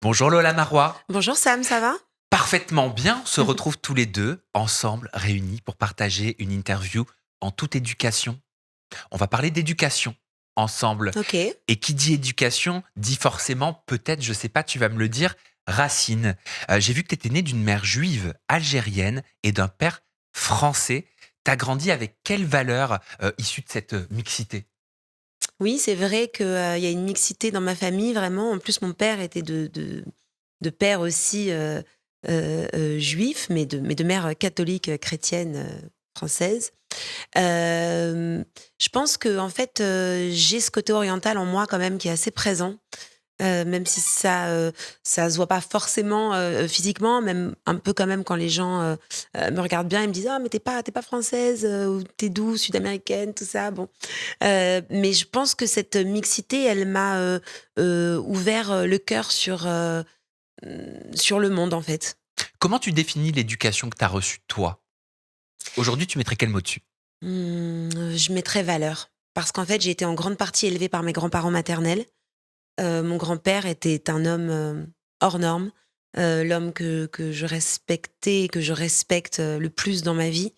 Bonjour Lola Marois. Bonjour Sam, ça va? Parfaitement bien, on se retrouve tous les deux ensemble, réunis pour partager une interview en toute éducation. On va parler d'éducation ensemble. Ok. Et qui dit éducation dit forcément, peut-être, je sais pas, tu vas me le dire, racine. J'ai vu que tu étais née d'une mère juive algérienne et d'un père français. T'as grandi avec quelles valeurs issues de cette mixité? Oui, c'est vrai qu'il y a une mixité dans ma famille, vraiment. En plus, mon père était de père aussi juif, mais de mère catholique chrétienne française. Je pense que en fait, j'ai ce côté oriental en moi quand même qui est assez présent. Même si ça se voit pas forcément, physiquement, même un peu quand même quand les gens, me regardent bien, ils me disent: «Ah mais t'es pas française, ou tu d'où? Sud-américaine?» tout ça, bon. Mais je pense que cette mixité, elle m'a, ouvert, le cœur sur le monde, en fait. Comment tu définis l'éducation que tu as reçue toi? Aujourd'hui, tu mettrais quel mot dessus? Je mettrais valeur parce qu'en fait, j'ai été en grande partie élevée par mes grands-parents maternels. Mon grand-père était un homme, hors norme, l'homme que je respectais et que je respecte, le plus dans ma vie.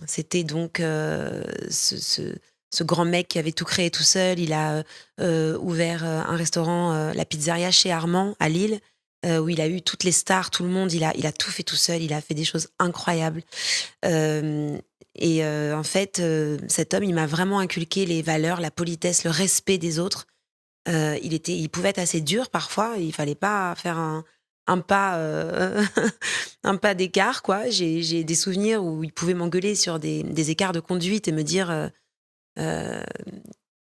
C'était donc, ce grand mec qui avait tout créé tout seul. Il a, ouvert, un restaurant, la pizzeria chez Armand à Lille, où il a eu toutes les stars, tout le monde. Il a tout fait tout seul, il a fait des choses incroyables. Hem En fait, cet homme, il m'a vraiment inculqué les valeurs, la politesse, le respect des autres. Il pouvait être assez dur parfois, il fallait pas faire un pas, un pas d'écart quoi. J'ai des souvenirs où il pouvait m'engueuler sur des écarts de conduite et me dire, heu,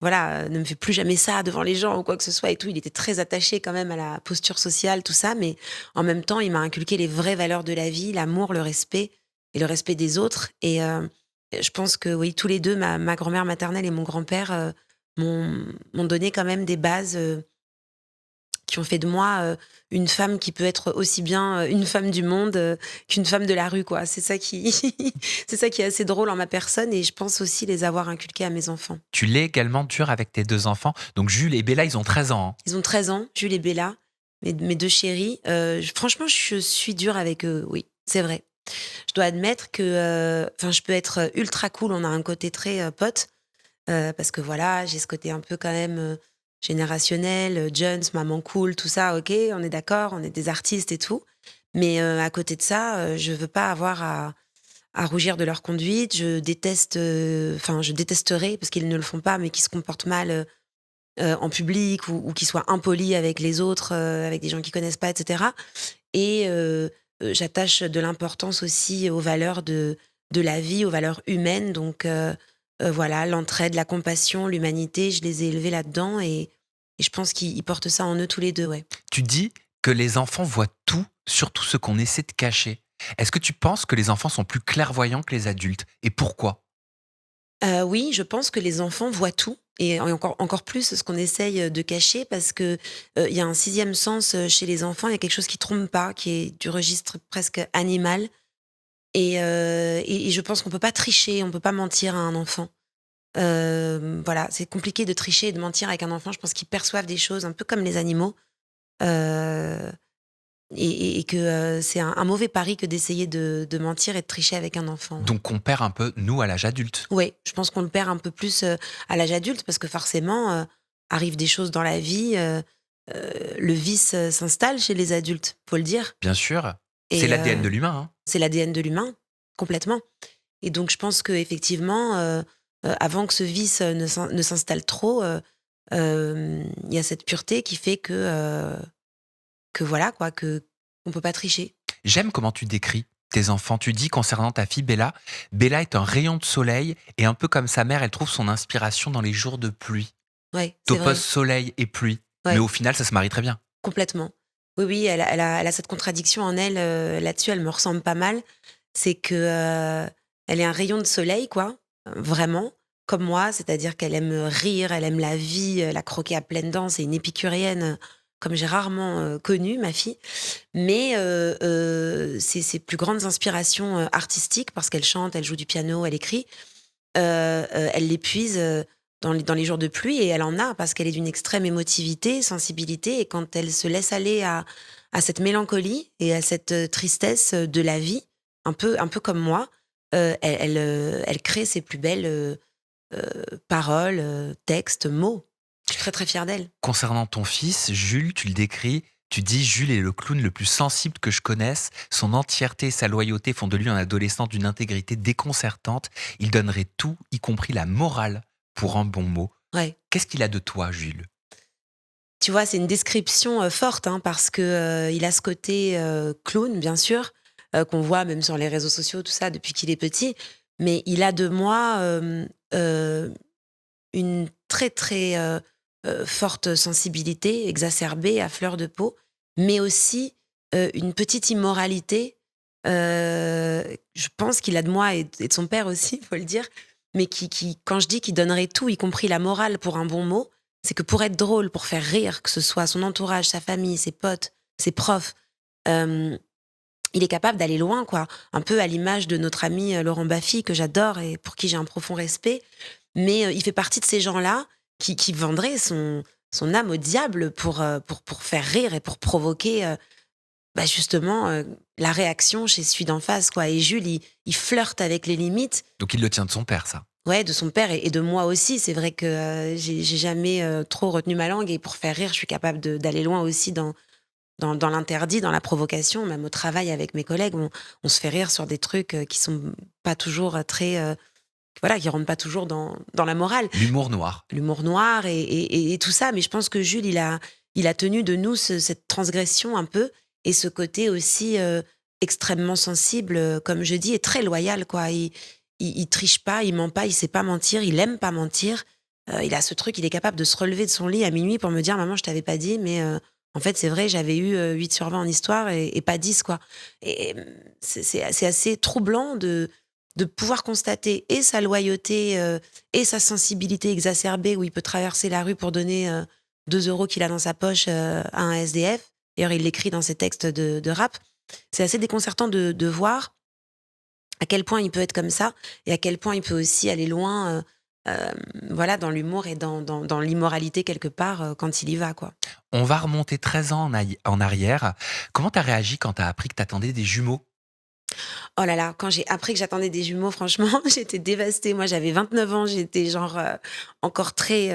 voilà, «Ne me fais plus jamais ça devant les gens» ou quoi que ce soit et tout. Il était très attaché quand même à la posture sociale, tout ça, mais en même temps, il m'a inculqué les vraies valeurs de la vie, l'amour, le respect et le respect des autres je pense que oui, tous les 2, ma grand-mère maternelle et mon grand-père, m'ont donné quand même des bases, qui ont fait de moi, une femme qui peut être aussi bien, une femme du monde, qu'une femme de la rue, quoi. C'est ça qui c'est ça qui est assez drôle en ma personne et je pense aussi les avoir inculqués à mes enfants. Tu l'es également dur avec tes 2 enfants. Donc Jules et Bella, ils ont 13 ans, hein. Ils ont 13 ans, Jules et Bella, mes 2 chéris. Franchement, je suis dure avec eux, oui, c'est vrai. Je dois admettre que, enfin, je peux être ultra cool. On a un côté très, pote. Parce que voilà, j'ai ce côté un peu quand même, générationnel, Jones, maman cool, tout ça, OK, on est d'accord, on est des artistes et tout. Mais, à côté de ça, je veux pas avoir à rougir de leur conduite. Je déteste, enfin, je détesterais, parce qu'ils ne le font pas, mais qu'ils se comportent mal, en public ou qu'ils soient impolis avec les autres, avec des gens qu'ils connaissent pas et cetera j'attache de l'importance aussi aux valeurs de la vie, aux valeurs humaines donc voilà, l'entraide, la compassion, l'humanité, je les ai élevés là-dedans et je pense qu'ils portent ça en eux tous les 2, ouais. Tu dis que les enfants voient tout, surtout ce qu'on essaie de cacher. Est-ce que tu penses que les enfants sont plus clairvoyants que les adultes et pourquoi? Oui, je pense que les enfants voient tout et encore plus ce qu'on essaye, de cacher parce que, il y a un sixième sens, chez les enfants. Il y a quelque chose qui trompe pas, qui est du registre presque animal et je pense qu'on peut pas tricher, on peut pas mentir à un enfant. Voilà, c'est compliqué de tricher et de mentir avec un enfant. Je pense qu'ils perçoivent des choses un peu comme les animaux, heu et que, c'est un mauvais pari que d'essayer de mentir et de tricher avec un enfant, ouais. Donc on perd un peu, nous, à l'âge adulte. Oui, je pense qu'on le perd un peu plus, à l'âge adulte parce que forcément, arrivent des choses dans la vie, le vice, s'installe chez les adultes, faut le dire Bien sûr, c'est et l'ADN de l'humain, hein. c'est l'ADN de l'humain, complètement et donc je pense qu'effectivement, avant que ce vice, ne s'installe trop, il y a cette pureté qui fait que voilà quoi, que on peut pas tricher. J'aime comment tu décris tes enfants. Tu dis concernant ta fille Bella, Bella est un rayon de soleil et un peu comme sa mère, elle trouve son inspiration dans les jours de pluie. Ouais, Tu c'est vrai. soleil et pluie, mais Ouais, au final, ça se marie très bien. complètement. Oui, oui, elle a cette contradiction en elle, là-dessus, elle me ressemble pas mal. C'est que, elle est un rayon de soleil quoi, vraiment, comme moi. C'est-à-dire qu'elle aime rire, elle aime la vie, la croquer à pleines dents. C'est une épicurienne, comme j'ai rarement, connu ma fille. Mais, ses plus grandes inspirations, artistiques, parce qu'elle chante, elle joue du piano, elle écrit, elle les puise, dans les jours de pluie, et elle en a parce qu'elle est d'une extrême émotivité, sensibilité, et quand elle se laisse aller à cette mélancolie et à cette tristesse de la vie, un peu comme moi, elle crée ses plus belles paroles, textes, mots. Je suis très très fière d'elle. Concernant ton fils, Jules, tu le décris, tu dis: «Jules est le clown le plus sensible que je connaisse. Son entièreté et sa loyauté font de lui un adolescent d'une intégrité déconcertante. Il donnerait tout, y compris la morale, pour un bon mot». Ouais. Qu'est-ce qu'il a de toi, Jules? Tu vois, c'est une description forte, hein, parce que il a ce côté clown, bien sûr, qu'on voit même sur les réseaux sociaux, tout ça, depuis qu'il est petit. Mais il a de moi une très très forte sensibilité, exacerbée à fleur de peau, mais aussi une petite immoralité. Je pense qu'il a de moi et de son père aussi, faut le dire. Mais quand je dis qu'il donnerait tout, y compris la morale, pour un bon mot, c'est que pour être drôle, pour faire rire, que ce soit son entourage, sa famille, ses potes, ses profs, euh, il est capable d'aller loin, quoi. Un peu à l'image de notre ami Laurent Baffy, que j'adore et pour qui j'ai un profond respect. Mais il fait partie de ces gens-là qui vendraient son âme au diable pour faire rire et pour provoquer justement la réaction chez celui d'en face, quoi. Et Jules, il flirte avec les limites. Donc il le tient de son père, ça. Ouais, de son père et de moi aussi. C'est vrai que j'ai jamais trop retenu ma langue, et pour faire rire, je suis capable d'aller loin aussi dans l'interdit, dans la provocation. Même au travail avec mes collègues, on se fait rire sur des trucs qui sont pas toujours très... voilà, qui rentrent pas toujours dans la morale. L'humour noir. L'humour noir et tout ça. Mais je pense que Jules, il a tenu de nous cette transgression un peu, et ce côté aussi extrêmement sensible, comme je dis, et très loyal, quoi. Il triche pas, il ment pas, il sait pas mentir, il aime pas mentir. Il a ce truc, il est capable de se relever de son lit à minuit pour me dire: «Maman, je t'avais pas dit, mais en fait, c'est vrai, j'avais eu 8 sur 20 en histoire et pas 10, quoi». Et c'est assez troublant de pouvoir constater et sa loyauté et sa sensibilité exacerbée, où il peut traverser la rue pour donner 2 € qu'il a dans sa poche à un SDF. D'ailleurs, il l'écrit dans ses textes de rap. C'est assez déconcertant de voir à quel point il peut être comme ça, et à quel point il peut aussi aller loin voilà, dans l'humour et dans l'immoralité quelque part quand il y va, quoi. On va remonter 13 ans en arrière. Comment t'as réagi quand t'as appris que t'attendais des jumeaux? Oh là là, quand j'ai appris que j'attendais des jumeaux, franchement, j'étais dévastée. Moi, j'avais 29 ans, j'étais genre encore très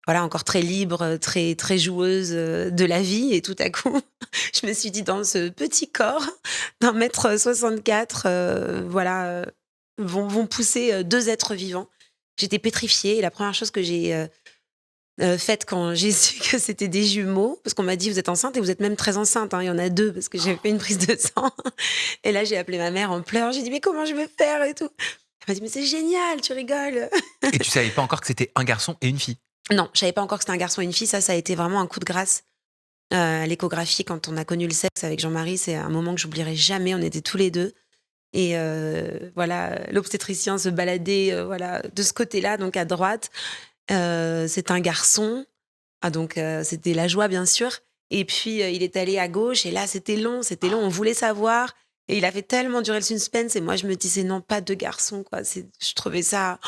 voilà, encore très libre, très très joueuse de la vie, et tout à coup, je me suis dit: «Dans ce petit corps d'1 m 64, voilà, vont pousser 2 êtres vivants». J'étais pétrifiée, et la première chose que j'ai faite quand j'ai su que c'était des jumeaux, parce qu'on m'a dit: «Vous êtes enceinte, et vous êtes même très enceinte, hein, il y en a 2, parce que j'ai fait une prise de sang. Et là, j'ai appelé ma mère en pleurs, j'ai dit: «Mais comment je vais faire et tout?» Elle m'a dit: «Mais c'est génial, tu rigoles». Et tu savais pas encore que c'était un garçon et une fille? Non, je savais pas encore que c'était un garçon et une fille. Ça a été vraiment un coup de grâce. L'échographie, quand on a connu le sexe avec Jean-Marie, c'est un moment que j'oublierai jamais. On était tous les 2, et voilà, l'obstétricien se baladait, voilà, de ce côté-là, donc à droite. C'est un garçon. Ah donc c'était la joie, bien sûr. Et puis il est allé à gauche, et là c'était long, on voulait savoir, et il a fait tellement durer le suspense, et moi je me disais: «Non, pas de garçon, quoi». Je trouvais ça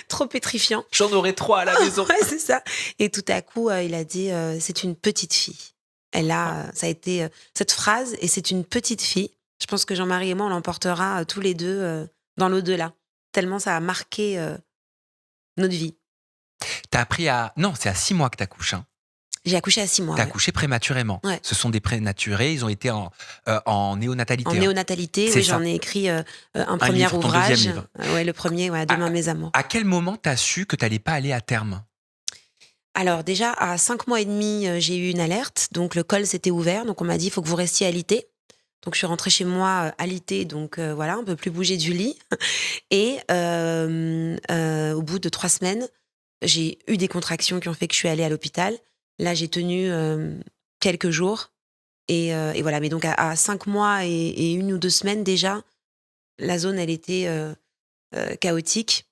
trop pétrifiant. J'en aurais 3 à la maison. Ouais, c'est ça. Et tout à coup, il a dit, «C'est une petite fille». Et là, ça a été cette phrase: «Et c'est une petite fille». Je pense que Jean-Marie et moi, on l'emportera tous les 2 dans l'au-delà. Tellement ça a marqué notre vie. T'as appris à... Non, c'est à 6 mois que t'accouches, hein. J'ai accouché à 6 mois. T'as Ouais. accouché prématurément. Ouais. Ce sont des prématurés, ils ont été en néonatalité. En hein. néonatalité, C'est oui, ça. j'en ai écrit un premier livre, ton ouvrage. deuxième livre. Ouais, le premier, ouais, Demain mes amours. À quel moment t'as su que t'allais pas aller à terme? Alors déjà, à 5 mois et demi, j'ai eu une alerte. Donc le col s'était ouvert. Donc on m'a dit: «Il faut que vous restiez alité». Donc je suis rentrée chez moi alitée, donc voilà, on peut plus bouger du lit. Et au bout de 3 semaines, j'ai eu des contractions qui ont fait que je suis allée à l'hôpital. Là, j'ai tenu quelques jours, et voilà. Mais donc à 5 mois et 1 ou 2 semaines déjà, la zone, elle était chaotique,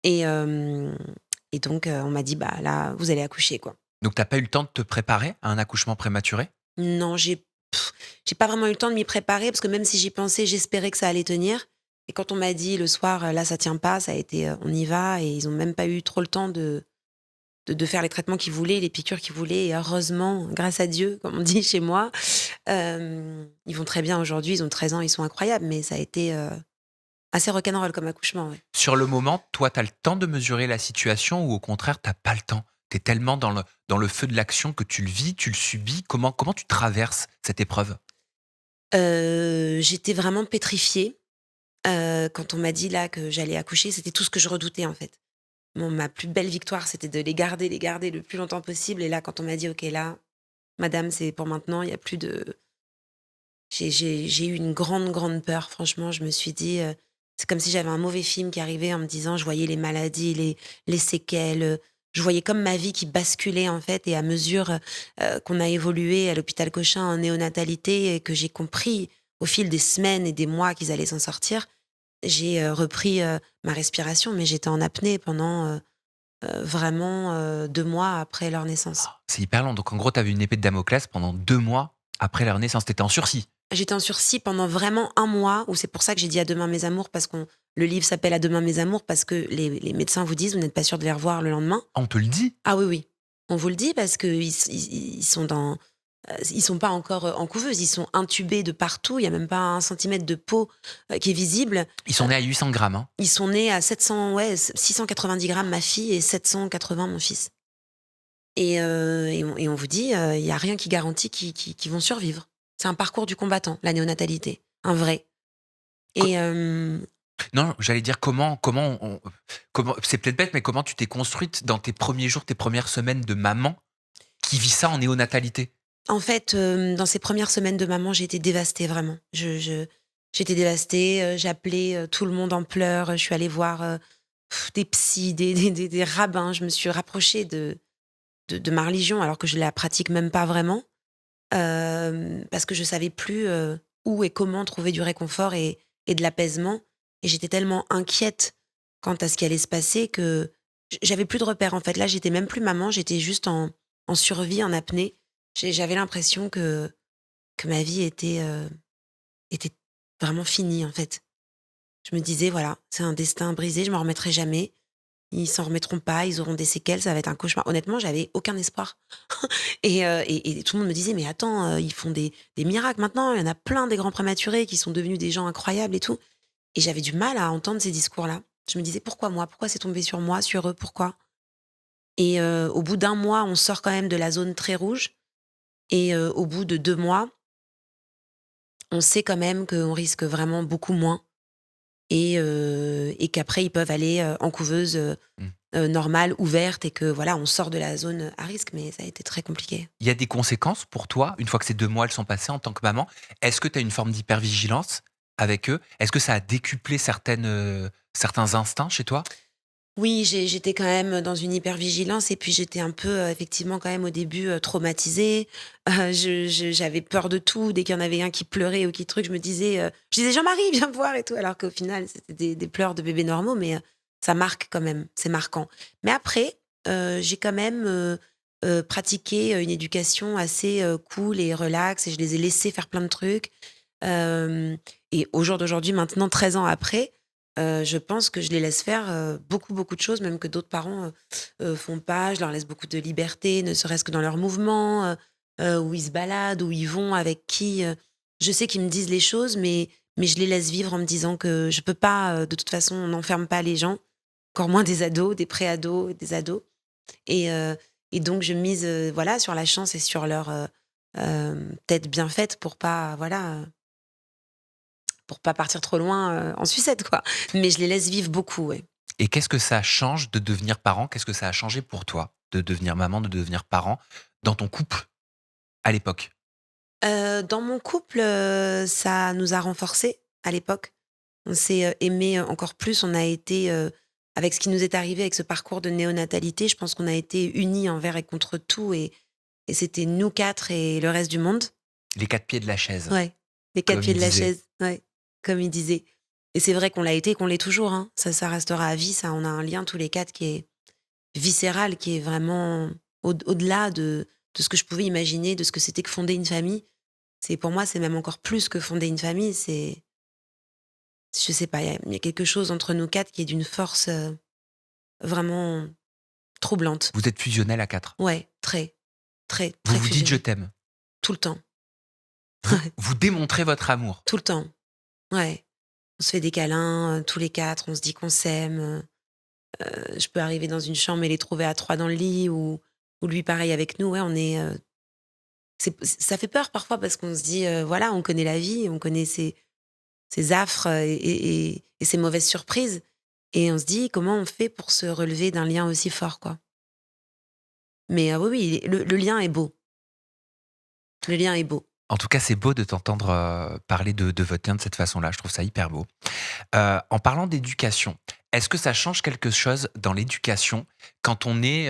et donc on m'a dit: «Bah là, vous allez accoucher, quoi». Donc t'as pas eu le temps de te préparer à un accouchement prématuré? Non, j'ai pas vraiment eu le temps de m'y préparer, parce que même si j'y pensais, j'espérais que ça allait tenir. Et quand on m'a dit le soir, là, ça tient pas, ça a été, on y va et ils ont même pas eu trop le temps de faire les traitements qu'ils voulaient, les piqûres qu'ils voulaient et heureusement, grâce à Dieu, comme on dit chez moi, ils vont très bien aujourd'hui, ils ont 13 ans, ils sont incroyables, mais ça a été, assez rock'n'roll comme accouchement, ouais. Sur le moment, toi, tu as le temps de mesurer la situation ou au contraire, tu pas le temps? Tu es tellement dans le feu de l'action que tu le vis, tu le subis. Comment tu traverses cette épreuve? J'étais vraiment pétrifiée, quand on m'a dit là que j'allais accoucher, c'était tout ce que je redoutais, en fait. Ma plus belle victoire, c'était de les garder le plus longtemps possible et là, quand on m'a dit: «OK, là, madame, c'est pour maintenant, il y a plus de». J'ai eu une grande, grande peur. Franchement, je me suis dit, c'est comme si j'avais un mauvais film qui arrivait en me disant je voyais les maladies, les séquelles, je voyais comme ma vie qui basculait, en fait et à mesure, qu'on a évolué à l'hôpital Cochin en néonatalité et que j'ai compris au fil des semaines et des mois qu'ils allaient s'en sortir, j'ai, repris, ma respiration, mais j'étais en apnée pendant, vraiment, 2 mois après leur naissance. C'est hyper long. Donc en gros, tu avais une épée de Damoclès pendant 2 mois après leur naissance. Tu étais en sursis? J'étais en sursis pendant vraiment un mois où c'est pour ça que j'ai dit «À demain mes amours» parce qu'on le livre s'appelle «À demain mes amours» parce que les médecins vous disent: «Vous n'êtes pas sûr de les revoir le lendemain». Ah, on te le dit? Ah oui, oui, on vous le dit parce qu'ils sont dans, ils sont pas encore, en couveuse, ils sont intubés de partout, il y a même pas 1 centimètre de peau, qui est visible. Ils sont nés à 800 grammes, hein? Ils sont nés à 700, ouais, 690 grammes ma fille et 780 mon fils et on vous dit, il y a rien qui garantit qu'ils vont survivre. C'est un parcours du combattant, la néonatalité, un vrai Co et non, j'allais dire comment c'est peut-être bête, mais comment tu t'es construite dans tes premiers jours, tes premières semaines de maman qui vit ça en néonatalité? en fait, dans ces premières semaines de maman, j'ai été dévastée vraiment. J'étais dévastée, j'appelais, tout le monde en pleurs, je suis allée voir, des psys, des rabbins. Je me suis rapprochée de ma religion alors que je la pratique même pas vraiment, parce que je savais plus, où et comment trouver du réconfort et de l'apaisement et j'étais tellement inquiète quant à ce qui allait se passer que j'avais plus de repères, en fait. Là, j'étais même plus maman, j'étais juste en survie, en apnée. J'avais l'impression que ma vie était vraiment finie, en fait. Je me disais: «Voilà, c'est un destin brisé, je m'en remettrai jamais. Ils s'en remettront pas, ils auront des séquelles, ça va être un cauchemar». Honnêtement, j'avais aucun espoir et tout le monde me disait: «Mais attends, ils font des miracles maintenant, il y en a plein des grands prématurés qui sont devenus des gens incroyables et tout» et j'avais du mal à entendre ces discours-là. Je me disais: «Pourquoi moi? Pourquoi c'est tombé sur moi, sur eux? Pourquoi?» et au bout d'un mois, on sort quand même de la zone très rouge et au bout de 2 mois, on sait quand même qu'on risque vraiment beaucoup moins et qu'après ils peuvent aller, en couveuse, Mmh. normale, ouverte et que voilà, on sort de la zone à risque, mais ça a été très compliqué. Il y a des conséquences pour toi, une fois que ces 2 mois, elles sont passés en tant que maman? Est-ce que tu as une forme d'hypervigilance avec eux? Est-ce que ça a décuplé certains instincts chez toi? Oui, j'étais quand même dans une hypervigilance et puis j'étais un peu, effectivement quand même au début, traumatisée. J'avais peur de tout. Dès qu'il y en avait un qui pleurait ou qui truc, je disais: «Jean-Marie, viens me voir» et tout, alors qu'au final, c'était des pleurs de bébés normaux, mais ça marque quand même, c'est marquant. Mais après, j'ai quand même, pratiqué, une éducation assez, cool et relax et je les ai laissés faire plein de trucs. Hem et au jour d'aujourd'hui, maintenant 13 ans après, je pense que je les laisse faire, beaucoup, beaucoup de choses, même que d'autres parents, font pas. Je leur laisse beaucoup de liberté, ne serait-ce que dans leurs mouvements, où ils se baladent, où ils vont, avec qui, je sais qu'ils me disent les choses, mais je les laisse vivre en me disant que je peux pas, de toute façon, on n'enferme pas les gens, encore moins des ados, des pré-ados, des ados et donc je mise, voilà, sur la chance et sur leur, tête bien faite pour pas partir trop loin, en sucette, quoi. Mais je les laisse vivre beaucoup, ouais. Et qu'est-ce que ça change de devenir parent? Qu'est-ce que ça a changé pour toi de devenir maman, de devenir parent dans ton couple à l'époque? Dans mon couple, ça nous a renforcés à l'époque. On s'est, aimés, encore plus. On a été, avec ce qui nous est arrivé avec ce parcours de néonatalité, je pense qu'on a été unis envers et contre tout et c'était nous 4 et le reste du monde. Les 4 pieds de la chaise, Ouais, les 4 comme pieds il de la disait. chaise, ouais, comme il disait et c'est vrai qu'on l'a été et qu'on l'est toujours, hein. Ça restera à vie, ça. On a un lien tous les 4 qui est viscéral, qui est vraiment au-delà de ce que je pouvais imaginer, de ce que c'était que fonder une famille. C'est pour moi, c'est même encore plus que fonder une famille, Je sais pas, il y a quelque chose entre nous 4 qui est d'une force, vraiment troublante. Vous êtes fusionnels à 4. Ouais, très, très, Vous très vous dites: «Je fusionnel. t'aime». Tout le temps. Vous démontrez votre amour. Tout le temps. Ouais. On se fait des câlins, tous les 4, on se dit qu'on s'aime, je peux arriver dans une chambre et les trouver à 3 dans le lit ou lui pareil avec nous. Ouais, on est, ça fait peur parfois parce qu'on se dit, voilà, on connaît la vie, on connaît ses affres, et ses mauvaises surprises et on se dit: «Comment on fait pour se relever d'un lien aussi fort, quoi?» Mais oui, oui, le lien est beau. Le lien est beau. En tout cas, c'est beau de t'entendre, parler de votre lien de cette façon-là. Je trouve ça hyper beau. En parlant d'éducation, est-ce que ça change quelque chose dans l'éducation quand on est,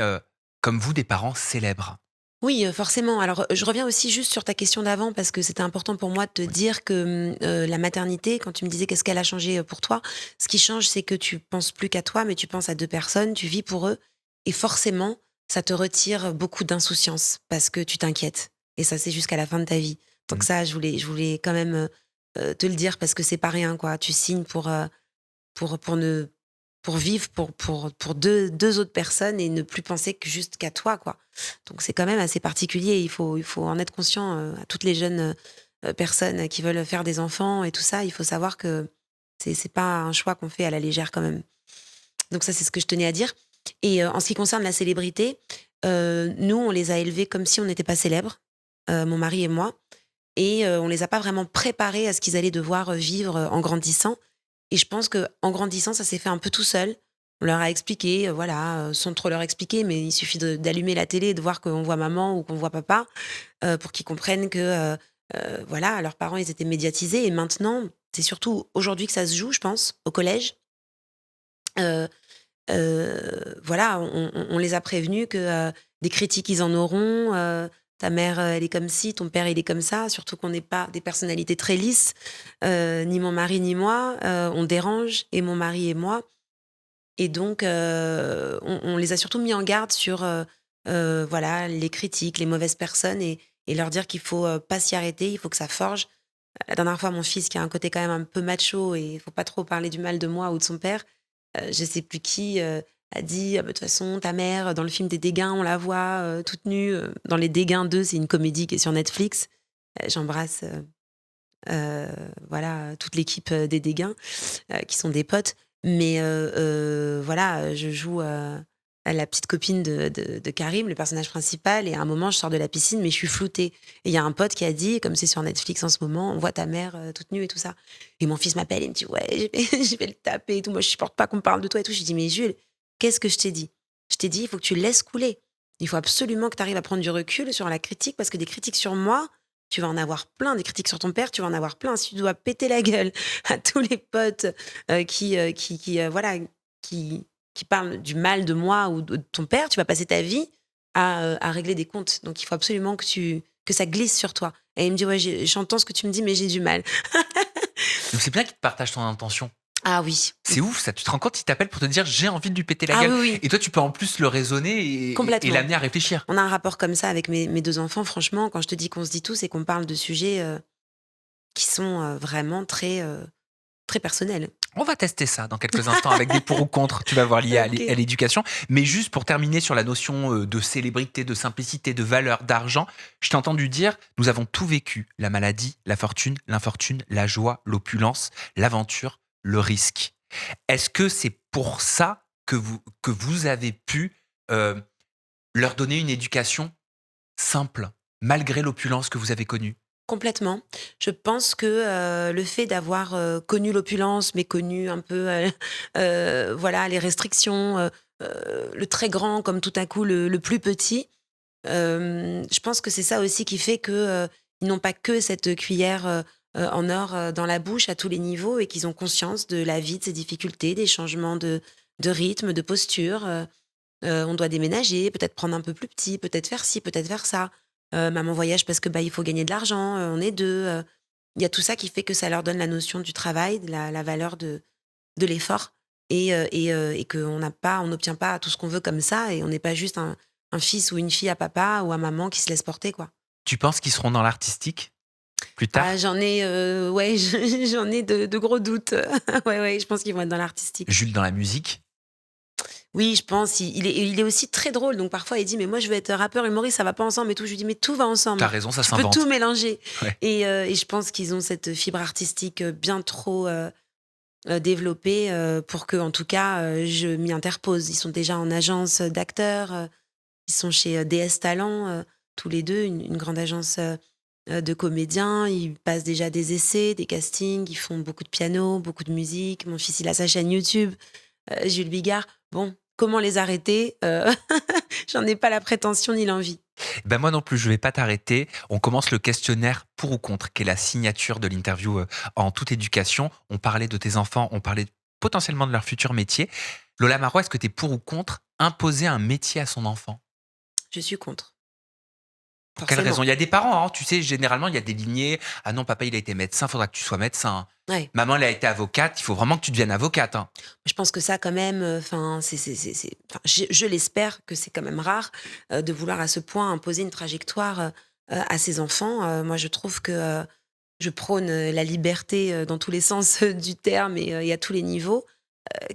comme vous, des parents célèbres? Oui, forcément. Alors, je reviens aussi juste sur ta question d'avant parce que c'était important pour moi de te Oui. dire que, la maternité, quand tu me disais qu'est-ce qu'elle a changé, pour toi, ce qui change, c'est que tu penses plus qu'à toi, mais tu penses à 2 personnes, tu vis pour eux et forcément, ça te retire beaucoup d'insouciance parce que tu t'inquiètes et ça, c'est jusqu'à la fin de ta vie. Donc Mmh. ça, je voulais quand même, te le dire parce que c'est pas rien, quoi. Tu signes pour ne pour vivre pour 2 autres personnes et ne plus penser que juste qu'à toi, quoi. Donc c'est quand même assez particulier. Il faut en être conscient, à toutes les jeunes, personnes qui veulent faire des enfants et tout ça. Il faut savoir que c'est pas un choix qu'on fait à la légère quand même. Donc ça, c'est ce que je tenais à dire et en ce qui concerne la célébrité, nous, on les a élevés comme si on n'était pas célèbres, mon mari et moi et on les a pas vraiment préparés à ce qu'ils allaient devoir, vivre, en grandissant et je pense que en grandissant, ça s'est fait un peu tout seul. On leur a expliqué, voilà, sans trop leur expliquer, mais il suffit d'allumer la télé et de voir qu'on voit maman ou qu'on voit papa, pour qu'ils comprennent que, voilà, leurs parents, ils étaient médiatisés et maintenant, c'est surtout aujourd'hui que ça se joue, je pense, au collège. Heu voilà, on les a prévenus que, des critiques, ils en auront, ta mère, elle est comme ci, ton père, il est comme ça, surtout qu'on n'est pas des personnalités très lisses, ni mon mari ni moi, on dérange et mon mari et moi et donc on les a surtout mis en garde sur, voilà, les critiques, les mauvaises personnes et leur dire qu'il faut, pas s'y arrêter, il faut que ça forge. La dernière fois, mon fils qui a un côté quand même un peu macho et il faut pas trop parler du mal de moi ou de son père, je sais plus qui, a dit: «Ah bah, de toute façon, ta mère, dans le film des Dégains, on la voit, toute nue», dans Les Dégains 2, c'est une comédie qui est sur Netflix. J'embrasse, voilà, toute l'équipe, des Dégains, qui sont des potes. Mais voilà, je joue, à la petite copine de Karim, le personnage principal et à un moment, je sors de la piscine, mais je suis floutée et il y a un pote qui a dit, comme c'est sur Netflix en ce moment: «On voit ta mère, toute nue et tout ça» et mon fils m'appelle, il me dit: «Ouais, je vais je vais le taper et tout. Moi, je supporte pas qu'on parle de toi et tout». Je lui dis: «Mais Jules, qu'est-ce que je t'ai dit? Je t'ai dit: "Il faut que tu laisses couler. Il faut absolument que tu arrives à prendre du recul sur la critique parce que des critiques sur moi, tu vas en avoir plein. Des critiques sur ton père, tu vas en avoir plein. Si tu dois péter la gueule à tous les potes, voilà, qui parlent du mal de moi ou de ton père, tu vas passer ta vie à régler des comptes. Donc il faut absolument que ça glisse sur toi». Et il me dit: «Ouais, j'entends ce que tu me dis, mais j'ai du mal». Donc c'est bien qu'il te partage ton intention. Ah oui. C'est ouf ça, tu te rends compte, il t'appelle pour te dire: «J'ai envie de lui péter la Ah gueule» oui, oui, et toi tu peux en plus le raisonner et complètement. l'amener à réfléchir. On a un rapport comme ça avec mes 2 enfants. Franchement, quand je te dis qu'on se dit tout, c'est qu'on parle de sujets, qui sont, vraiment très, très personnels. On va tester ça dans quelques instants avec des pour ou contre, tu vas voir, liés à OK. l'éducation. Mais juste pour terminer sur la notion, de célébrité, de simplicité, de valeur, d'argent, je t'ai entendu dire: «Nous avons tout vécu, la maladie, la fortune, l'infortune, la joie, l'opulence, l'aventure, le risque». Est-ce que c'est pour ça que vous avez pu, heu, leur donner une éducation simple, malgré l'opulence que vous avez connue? Complètement. Je pense que, le fait d'avoir, connu l'opulence, mais connu un peu, voilà, les restrictions, le très grand comme tout à coup le plus petit, je pense que c'est ça aussi qui fait que, ils n'ont pas que cette cuillère, en or, dans la bouche à tous les niveaux et qu'ils ont conscience de la vie, de ses difficultés, des changements de rythme, de posture, on doit déménager, peut-être prendre un peu plus petit, peut-être faire ci, peut-être faire ça. Maman voyage parce que, bah, il faut gagner de l'argent, on est 2. Il y a tout ça qui fait que ça leur donne la notion du travail, de la valeur de l'effort et on n'obtient pas tout ce qu'on veut comme ça et on n'est pas juste un fils ou une fille à papa ou à maman qui se laisse porter, quoi. Tu penses qu'ils seront dans l'artistique? plus Ah, tard? ouais, j'en ai de gros doutes. Ouais, ouais, je pense qu'ils vont être dans l'artistique. Jules dans la musique? Oui, je pense, il est aussi très drôle, donc parfois il dit: «Mais moi je veux être rappeur, humoriste, ça va pas ensemble et tout». Je lui dis: «Mais tout va Tu ensemble, raison, ça tu peux tout s'invente. mélanger» Ouais. et je pense qu'ils ont cette fibre artistique, bien trop, développée, pour que, en tout cas, je m'y interpose. Ils sont déjà en agence, d'acteurs, ils sont chez, DS Talent, tous les 2, une grande agence, de comédiens. Ils passent déjà des essais, des castings, ils font beaucoup de piano, beaucoup de musique. Mon fils, il a sa chaîne YouTube. Jules Bigard. Bon, comment les arrêter? J'en ai pas la prétention ni l'envie. Ben moi non plus, je vais pas t'arrêter. On commence le questionnaire pour ou contre, qui est la signature de l'interview en toute éducation. On parlait de tes enfants, on parlait potentiellement de leur futur métier. Lola Marois, est-ce que tu es pour ou contre imposer un métier à son enfant? Je suis contre, Pour quelle raison? forcément. Il y a des parents, hein, tu sais, généralement, il y a des lignées. Ah non, papa, il a été médecin, faudra que tu sois médecin. Ouais. Maman, elle a été avocate, il faut vraiment que tu deviennes avocate, hein. Je pense que ça quand même, enfin, enfin, je l'espère que c'est quand même rare, de vouloir à ce point imposer une trajectoire, à ses enfants. Moi, je trouve que, je prône, la liberté, dans tous les sens, du terme et à tous les niveaux.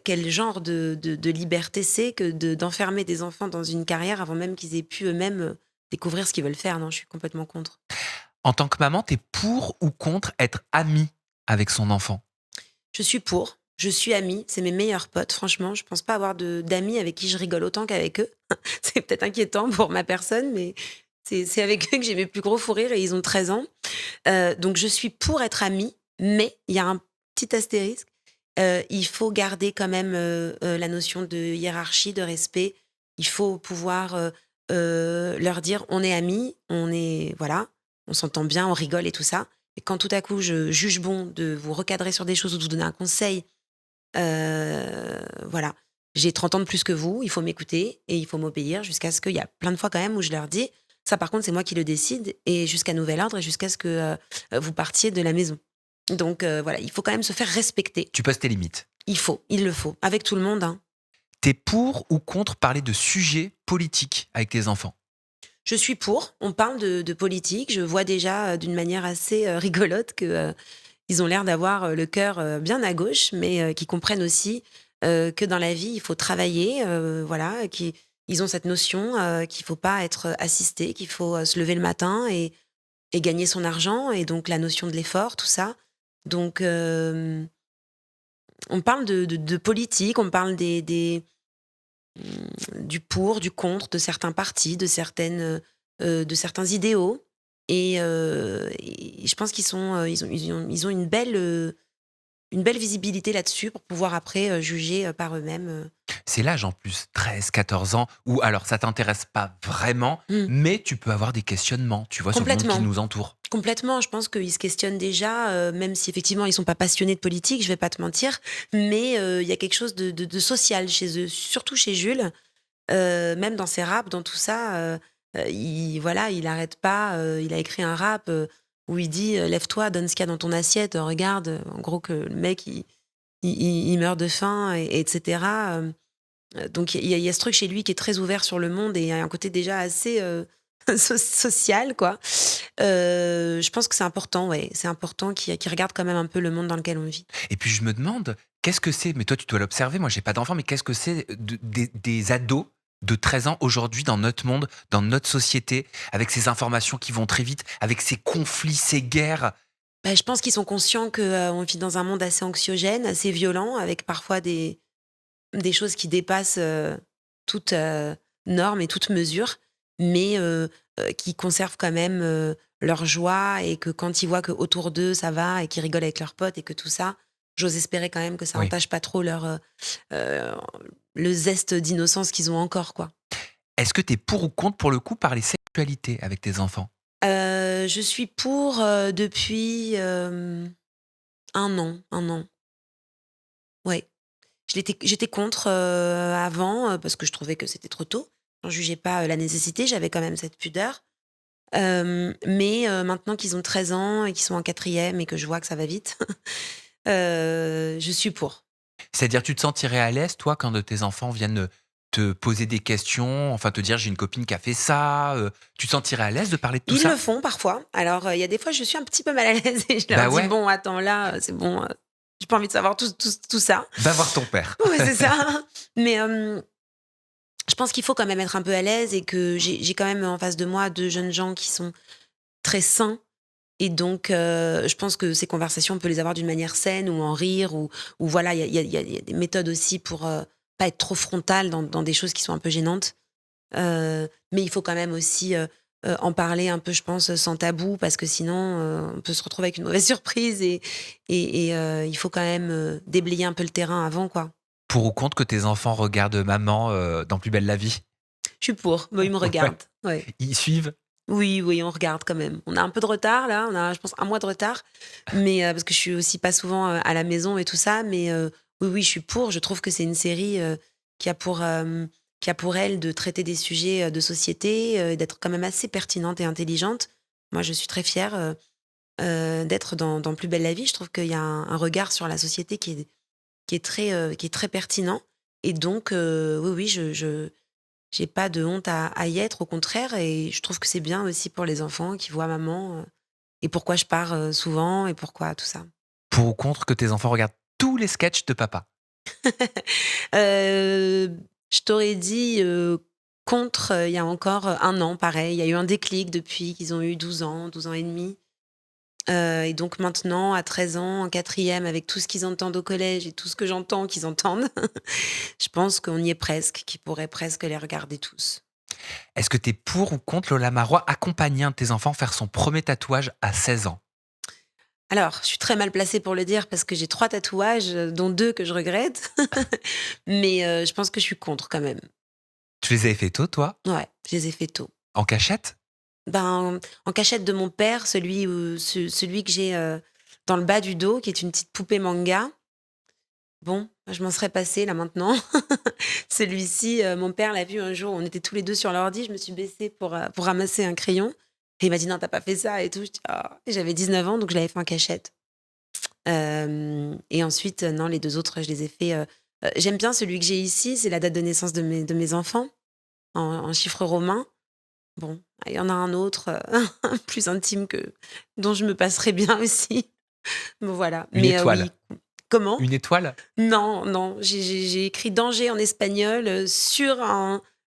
Quel genre de liberté c'est que d'enfermer des enfants dans une carrière avant même qu'ils aient pu eux-mêmes, découvrir ce qu'ils veulent faire? Non, je suis complètement contre. En tant que maman, tu es pour ou contre être amie avec son enfant? Je suis pour, je suis amie, c'est mes meilleurs potes, franchement, je pense pas avoir d'amis avec qui je rigole autant qu'avec eux. C'est peut-être inquiétant pour ma personne, mais c'est avec eux que j'ai mes plus gros fous rires et ils ont 13 ans. Donc je suis pour être amie, mais il y a un petit astérisque, il faut garder quand même, la notion de hiérarchie, de respect. Il faut pouvoir, leur dire: «On est amis, on est voilà, on s'entend bien, on rigole et tout ça». Et quand tout à coup je juge bon de vous recadrer sur des choses ou de vous donner un conseil, voilà, j'ai 30 ans de plus que vous, il faut m'écouter et il faut m'obéir jusqu'à ce qu'il y a plein de fois quand même où je leur dis: «Ça par contre c'est moi qui le décide et jusqu'à nouvel ordre et jusqu'à ce que, vous partiez de la maison». Donc voilà, il faut quand même se faire respecter. Tu poses tes limites. Il le faut, avec tout le monde, hein. T'es pour ou contre parler de sujets politiques avec tes enfants? Je suis pour, on parle de politique, je vois déjà, d'une manière assez, rigolote que, ils ont l'air d'avoir, le cœur, bien à gauche, mais qu'ils comprennent aussi, que dans la vie, il faut travailler, voilà, ils ont cette notion, qu'il faut pas être assisté, qu'il faut, se lever le matin et gagner son argent et donc la notion de l'effort, tout ça. Donc on parle de politique, on parle du pour, du contre, de certains partis, de certains idéaux et je pense qu'ils sont, ils ont une belle visibilité là-dessus pour pouvoir après, juger, par eux-mêmes. C'est l'âge en plus, 13, 14 ans, où alors ça t'intéresse pas vraiment, Mmh. mais tu peux avoir des questionnements, tu vois, sur le monde qui Complètement, nous entoure. complètement. Je pense qu'ils se questionnent déjà, même si effectivement ils sont pas passionnés de politique, je vais pas te mentir, mais il y a quelque chose de social chez eux, surtout chez Jules. Même dans ses raps, dans tout ça, il voilà, il arrête pas, il a écrit un rap, où il dit, «Lève-toi, donne ce qu'il y a dans ton assiette, regarde», en gros que le mec il meurt de faim et donc il y a ce truc chez lui qui est très ouvert sur le monde et il y a un côté déjà assez, social quoi. Je pense que c'est important, ouais, c'est important qu'il regarde quand même un peu le monde dans lequel on vit. Et puis je me demande, qu'est-ce que c'est, mais toi tu dois l'observer, moi j'ai pas d'enfant, mais qu'est-ce que c'est des ados de 13 ans aujourd'hui dans notre monde, dans notre société, avec ces informations qui vont très vite, avec ces conflits, ces guerres? Bah, je pense qu'ils sont conscients que, on vit dans un monde assez anxiogène, assez violent, avec parfois des choses qui dépassent, toute, norme et toute mesure, mais qui conservent quand même, leur joie et que quand ils voient qu'autour d'eux ça va et qu'ils rigolent avec leurs potes et que tout ça, j'ose espérer quand même que ça Oui. entache pas trop leur, heu, le zeste d'innocence qu'ils ont encore, quoi. Est-ce que tu es pour ou contre, pour le coup, parler sexualité avec tes enfants? Je suis pour, depuis, 1 an, ouais. J'étais contre, avant, parce que je trouvais que c'était trop tôt. J'en jugeais pas, la nécessité, j'avais quand même cette pudeur. Mais maintenant qu'ils ont 13 ans et qu'ils sont en quatrième et que je vois que ça va vite, je suis pour. C'est-à-dire, tu te sentirais à l'aise, toi, quand de tes enfants viennent, te poser des questions, enfin te dire: «J'ai une copine qui a fait ça», tu te sentirais à l'aise de parler de tout Ils le ça? font parfois. Alors, il y a des fois, je suis un petit peu mal à l'aise et je leur Bah dis: ouais, «Bon, attends, là, c'est bon, j'ai pas envie de savoir tout ça». va voir ton père. Ouais, c'est ça. Mais, je pense qu'il faut quand même être un peu à l'aise et que j'ai quand même en face de moi 2 jeunes gens qui sont très sains et donc, je pense que ces conversations, on peut les avoir d'une manière saine ou en rire ou voilà, il y a des méthodes aussi pour, pas être trop frontal dans des choses qui sont un peu gênantes. Mais il faut quand même aussi, en parler un peu, je pense, sans tabou parce que sinon, on peut se retrouver avec une mauvaise surprise et il faut quand même, déblayer un peu le terrain avant, quoi. Pour ou contre que tes enfants regardent maman, dans Plus belle la vie? Je suis pour, bah, ils me Ouais, regardent, ouais. ils suivent? Oui, oui, on regarde quand même. On a un peu de retard là, on a je pense un mois de retard, mais parce que je suis aussi pas souvent, à la maison et tout ça, mais oui, oui, je suis pour. Je trouve que c'est une série, qui a pour, qui a pour elle de traiter des sujets, de société, d'être quand même assez pertinente et intelligente. Moi, je suis très fière, d'être dans Plus belle la vie. Je trouve qu'il y a un regard sur la société qui est très pertinent et donc oui, oui, je j'ai pas de honte à y être, au contraire et je trouve que c'est bien aussi pour les enfants qui voient maman, et pourquoi je pars, souvent et pourquoi tout ça. Pour ou contre que tes enfants regardent tous les sketchs de papa? Je t'aurais dit, contre, il y a encore, 1 an, pareil. Il y a eu un déclic depuis qu'ils ont eu 12 ans, 12 ans et demi. Et donc maintenant, à 13 ans, en quatrième, avec tout ce qu'ils entendent au collège et tout ce que j'entends qu'ils entendent, je pense qu'on y est presque, qu'ils pourraient presque les regarder tous. Est-ce que tu es pour ou contre Lola Marois accompagner un de tes enfants faire son premier tatouage à 16 ans? Alors, je suis très mal placée pour le dire parce que j'ai 3 tatouages, dont 2 que je regrette. Mais, je pense que je suis contre quand même. Tu les avais fait tôt, toi? Ouais, je les ai fait tôt. En cachette? Ben, en cachette de mon père, celui que j'ai, dans le bas du dos, qui est une petite poupée manga. Bon, je m'en serais passée là maintenant. Celui-ci, mon père l'a vu un jour, on était tous les 2 sur l'ordi, je me suis baissée pour ramasser un crayon et il m'a dit: «Non, tu as pas fait ça et tout». Je dis: «Ah» et j'avais 19 ans donc je l'avais fait en cachette. Et ensuite, non, les 2 autres, je les ai faits, j'aime bien celui que j'ai ici, c'est la date de naissance de mes enfants en chiffres romains. Bon, il y en a un autre, plus intime que dont je me passerais bien aussi. Bon voilà, Une mais étoile? oui. Comment? Une étoile? Non, non, j'ai écrit danger en espagnol, sur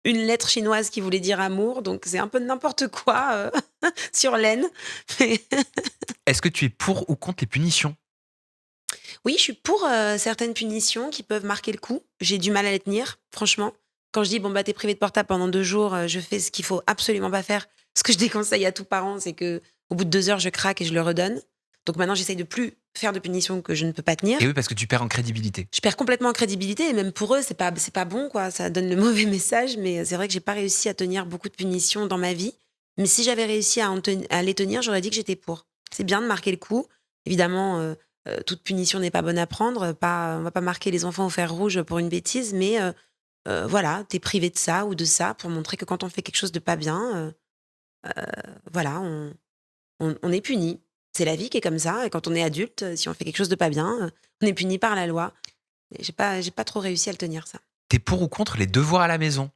une lettre chinoise qui voulait dire amour, donc c'est un peu n'importe quoi, sur laine. Mais Est-ce que tu es pour ou contre les punitions? oui, je suis pour, certaines punitions qui peuvent marquer le coup. J'ai du mal à les tenir, franchement. Quand je dis: «Bon, bah, tu privé de portable pendant 2 jours», je fais ce qu'il faut absolument pas faire. Ce que je déconseille à tout parent, c'est que au bout de 2 heures, je craque et je le redonne. Donc maintenant, j'essaye de plus faire de punitions que je ne peux pas Et tenir. oui, parce que tu perds en crédibilité. Je perds complètement en crédibilité et même pour eux, c'est pas bon, quoi. Ça donne le mauvais message, mais c'est vrai que j'ai pas réussi à tenir beaucoup de punitions dans ma vie. Mais si j'avais réussi à les tenir, j'aurais dit que j'étais pour. C'est bien de marquer le coup. Évidemment, toute punition n'est pas bonne à prendre. Pas On va pas marquer les enfants au fer rouge pour une bêtise, mais voilà, tu es privé de ça ou de ça pour montrer que quand on fait quelque chose de pas bien, voilà, on est puni. C'est la vie qui est comme ça et quand on est adulte, si on fait quelque chose de pas bien, on est puni par la loi. Et j'ai pas trop réussi à le tenir ça. Tu es pour ou contre les devoirs à la maison?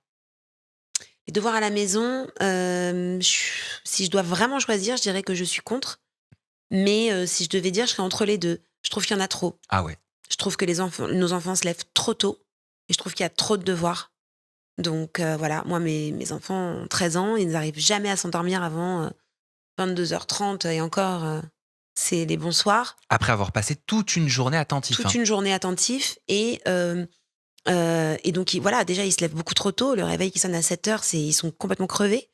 Les devoirs à la maison, si je dois vraiment choisir, je dirais que je suis contre. Mais si je devais dire, je serais entre les 2. Je trouve qu'il y en a trop. Ah ouais. Je trouve que nos enfants se lèvent trop tôt et je trouve qu'il y a trop de devoirs. Donc voilà, moi mes enfants ont 13 ans, ils n'arrivent jamais à s'endormir avant, 22h30 et encore, c'est les bons soirs. Après avoir passé toute une journée attentif, Toute hein. une journée attentif et donc voilà, déjà, ils se lèvent beaucoup trop tôt. Le réveil qui sonne à 7 heures, ils sont complètement crevés,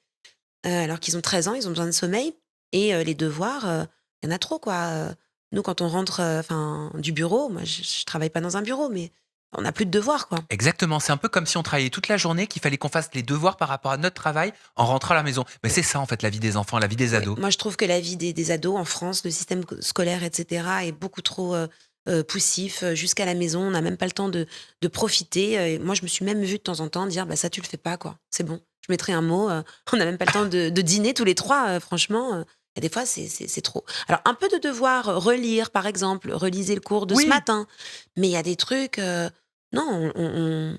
alors qu'ils ont 13 ans, ils ont besoin de sommeil et les devoirs, il y en a trop, quoi, nous, quand on rentre, enfin, du bureau, moi, je travaille pas dans un bureau, mais on n'a plus de devoirs, quoi. Exactement, c'est un peu comme si on travaillait toute la journée, qu'il fallait qu'on fasse les devoirs par rapport à notre travail en rentrant à la maison. Mais c'est ça en fait la vie des enfants, la vie des Ouais, ados. moi, je trouve que la vie des ados en France, le système scolaire et cetera est beaucoup trop, poussif, jusqu'à la maison. On n'a même pas le temps de profiter, et moi, je me suis même vue de temps en temps dire: «Bah, ça, tu le fais pas, quoi. C'est bon». Je mettrai un mot, on n'a même pas le temps de dîner tous les 3. Franchement, il y a des fois, c'est trop. Alors un peu de devoir, relire, par exemple, relisez le cours de ce Oui, matin, mais il y a des trucs, non,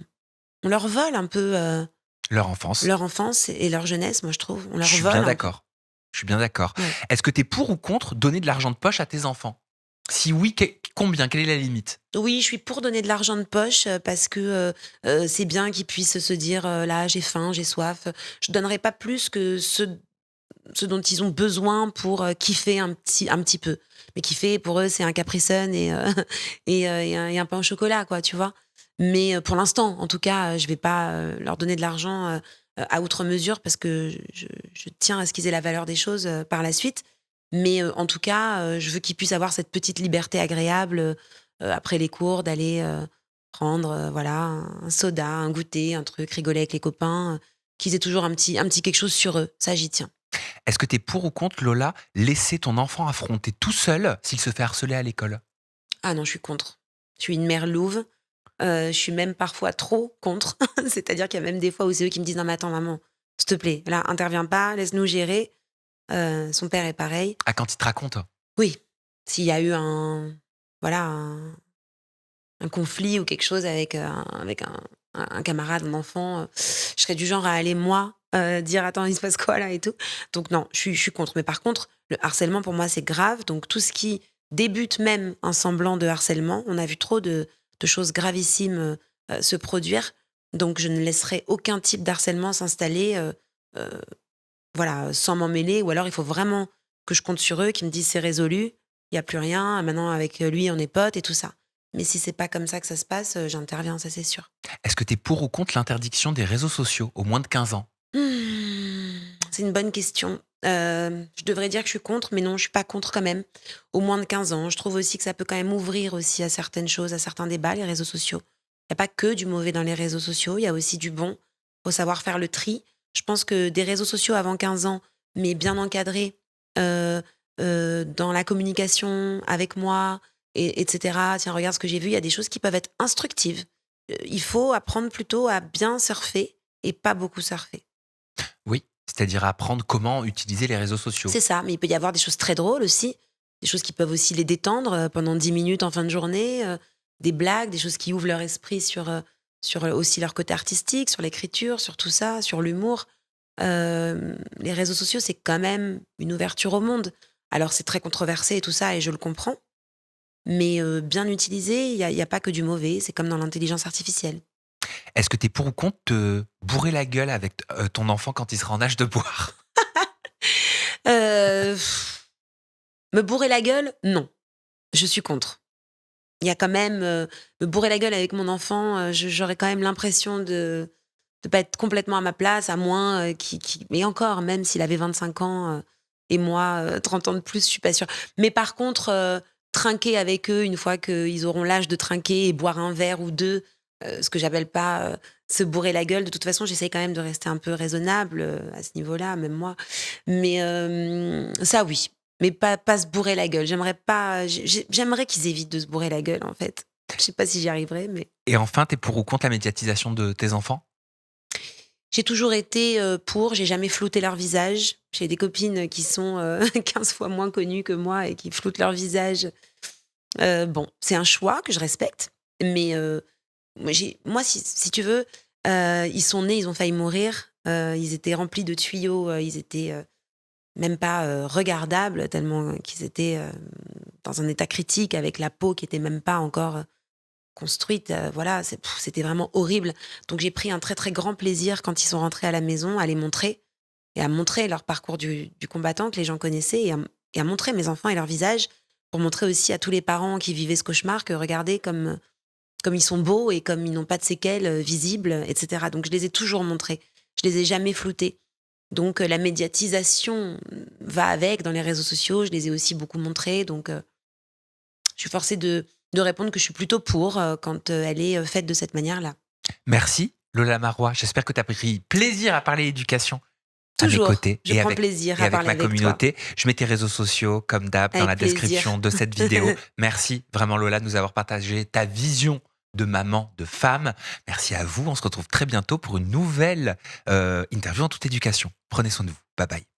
On leur vole un peu Leur enfance. leur enfance et leur jeunesse, moi je trouve. On leur Je suis vole bien un peu. d'accord. Je suis bien d'accord. Ouais. Est-ce que tu es pour ou contre donner de l'argent de poche à tes enfants? Si oui, combien? Quelle est la limite? Oui, je suis pour donner de l'argent de poche parce que c'est bien qu'ils puissent se dire là j'ai faim, j'ai soif. Je donnerai pas plus que ce dont ils ont besoin pour kiffer un petit peu. Mais kiffer pour eux c'est un Capri Sun et un pain au chocolat quoi, tu vois. Mais pour l'instant, en tout cas, je vais pas leur donner de l'argent à outre mesure parce que je tiens à ce qu'ils aient la valeur des choses par la suite. Mais en tout cas, je veux qu'ils puissent avoir cette petite liberté agréable après les cours d'aller prendre voilà un soda, un goûter, un truc, rigoler avec les copains, qu'ils aient toujours un petit quelque chose sur eux. Ça, j'y tiens. Est-ce que tu es pour ou contre, Lola, laisser ton enfant affronter tout seul s'il se fait harceler à l'école? Ah non, je suis contre. Je suis une mère louve. Je suis même parfois trop contre. C'est-à-dire qu'il y a même des fois où c'est eux qui me disent: «Non mais attends maman, s'il te plaît, là interviens pas, laisse-nous gérer». Son père est pareil. Ah, quand il te raconte? Oui, s'il y a eu un voilà, un conflit ou quelque chose avec un camarade, un enfant, je serais du genre à aller moi, dire: «Attends, il se passe quoi là?» et tout. Donc non, je suis contre. Mais par contre, le harcèlement pour moi, c'est grave. Donc tout ce qui débute même un semblant de harcèlement, on a vu trop de choses gravissimes, se produire. Donc je ne laisserai aucun type d'harcèlement s'installer, heu, voilà, sans m'en mêler ou alors il faut vraiment que je compte sur eux, qu'ils me disent: «C'est résolu, il y a plus rien, maintenant avec lui on est potes» et tout ça. Mais si c'est pas comme ça que ça se passe, j'interviens, ça c'est sûr. Est-ce que tu es pour ou contre l'interdiction des réseaux sociaux aux moins de 15 ans? C'est une bonne question. Je devrais dire que je suis contre, mais non, je suis pas contre quand même. Au moins de 15 ans, je trouve aussi que ça peut quand même ouvrir aussi à certaines choses, à certains débats, les réseaux sociaux. Il y a pas que du mauvais dans les réseaux sociaux, il y a aussi du bon. Faut savoir faire le tri. Je pense que des réseaux sociaux avant 15 ans, mais bien encadrés, heu dans la communication avec moi et etc. «Tiens, regarde ce que j'ai vu», il y a des choses qui peuvent être instructives. Il faut apprendre plutôt à bien surfer et pas beaucoup surfer. Oui, c'est-à-dire apprendre comment utiliser les réseaux sociaux. C'est ça, mais il peut y avoir des choses très drôles aussi, des choses qui peuvent aussi les détendre, pendant 10 minutes en fin de journée, des blagues, des choses qui ouvrent leur esprit sur aussi leur côté artistique, sur l'écriture, sur tout ça, sur l'humour. Les réseaux sociaux, c'est quand même une ouverture au monde. Alors c'est très controversé et tout ça et je le comprends, mais bien utilisé, il y a pas que du mauvais, c'est comme dans l'intelligence artificielle. Est-ce que tu es pour ou contre te bourrer la gueule avec ton enfant quand il sera en âge de boire? Heu, Me bourrer la gueule, non, je suis contre. Il y a quand même, me bourrer la gueule avec mon enfant, j'aurais quand même l'impression de pas être complètement à ma place, à moins, qu'il mais encore, même s'il avait 25 ans, et moi, 30 ans de plus, je suis pas sûre. Mais par contre, trinquer avec eux une fois qu'ils auront l'âge de trinquer et boire un verre ou 2, ce que j'appelle pas, se bourrer la gueule. De toute façon, j'essaye quand même de rester un peu raisonnable, à ce niveau-là, même moi. Mais ça oui, mais pas se bourrer la gueule. J'aimerais pas j'aimerais qu'ils évitent de se bourrer la gueule, en fait. Je sais pas si j'y arriverai, mais Et enfin, tu es pour ou contre la médiatisation de tes enfants? j'ai toujours été, pour, j'ai jamais flouté leur visage. J'ai des copines qui sont, 15 fois moins connues que moi et qui floutent leur visage. Bon, c'est un choix que je respecte, mais moi si tu veux, ils sont nés, ils ont failli mourir, ils étaient remplis de tuyaux, ils étaient, même pas, regardables tellement qu'ils étaient, dans un état critique avec la peau qui était même pas encore, construite, voilà, c'était vraiment horrible. Donc j'ai pris un très, très grand plaisir quand ils sont rentrés à la maison à les montrer et à montrer leur parcours du combattant que les gens connaissaient et à montrer mes enfants et leur visage pour montrer aussi à tous les parents qui vivaient ce cauchemar que regardez comme ils sont beaux et comme ils n'ont pas de séquelles, visibles et cetera. Donc je les ai toujours montrés. Je les ai jamais floutés. Donc la médiatisation va avec dans les réseaux sociaux. Je les ai aussi beaucoup montrés. Donc je suis forcée de répondre que je suis plutôt pour, quand, elle est, faite de cette manière-là. Merci, Lola Marois. J'espère que tu as pris plaisir à parler éducation à mes Toujours, côtés je prends plaisir et à avec parler ma avec toi. communauté. Je mets tes réseaux sociaux, comme d'hab, dans Avec la plaisir. description de cette vidéo. Merci vraiment, Lola, de nous avoir partagé ta vision de maman, de femme. Merci à vous. On se retrouve très bientôt pour une nouvelle interview en toute éducation. Prenez soin de vous. Bye bye.